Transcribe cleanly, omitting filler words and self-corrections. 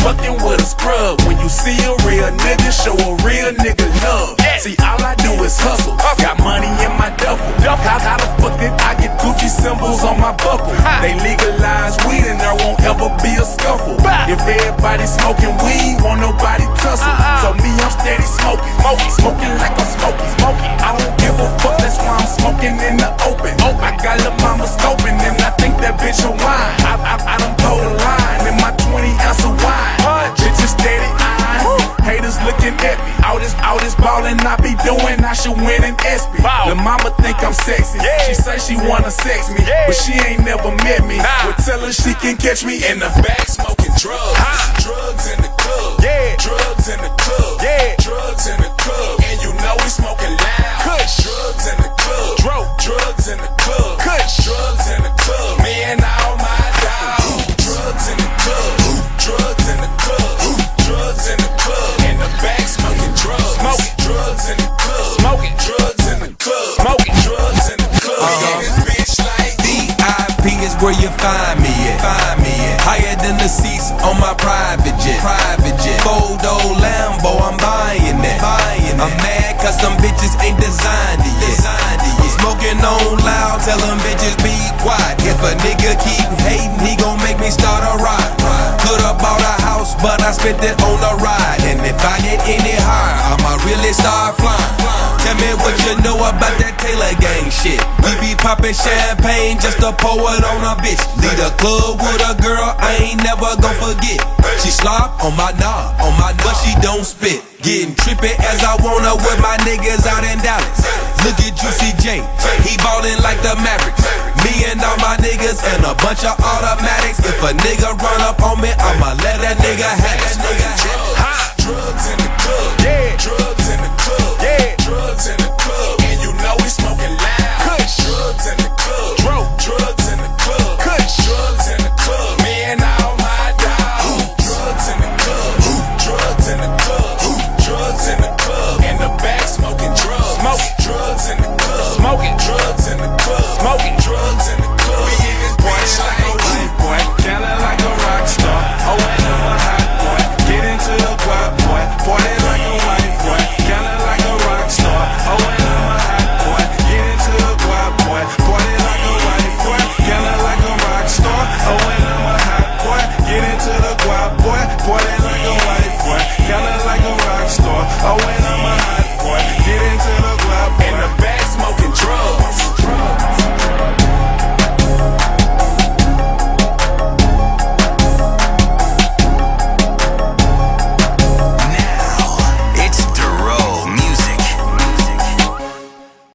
fucking with a scrub. When you see a real nigga, show a real nigga love. See, all I do is hustle. Got money in my duffel. How the fuck did I get Gucci symbols on my buckle? They legalize weed and there won't ever be a scuffle. If everybody smoking weed, won't nobody tussle. So me, I'm steady smoking. Smoking like I'm smoking. I don't give a fuck, that's why I'm smoking in the open. I got lil' mama scoping and I think that bitch a wine. I done pulled a line in my 20 ounce of wine. Bitches steady eyeing, haters looking at me. All this ballin' I be doing, I should win an ESPY. Lil' mama think I'm sexy, she say she wanna sex me, but she ain't never met me. Well, tell her she can catch me in the back smoking drugs. Drugs in the club, drugs in the club, drugs in the club, and you know we smoking loud. Drugs in the club, drugs in the club, drugs in the club, me and all my dogs. Drugs in the club, drugs in the club, drugs in the club, in the back smoking drugs. Drugs in the club, smoking drugs in the club, smoking drugs in the club. Yeah, this bitch like VIP is where you find me at. Higher than the seats on my private jet. Four-door Lambo, I'm buying that. I'm mad cause some bitches ain't designed it yet. I'm smoking on loud, tell them bitches be quiet. If a nigga keep hating, he gon' make me start a ride. Could've bought a house, but I spent it on a ride. And if I get any higher, I'ma really start flying. Tell me what you know about that Taylor gang shit. We be popping champagne just to pour it on a bitch. Lead a club with a girl I ain't never gon' forget. She slop on my knob, but she don't spit. Getting trippy as I wanna with my niggas out in Dallas. Look at Juicy J, he ballin' like the Mavericks. Me and all my niggas and a bunch of automatics. If a nigga run up on me, I'ma let that nigga have it.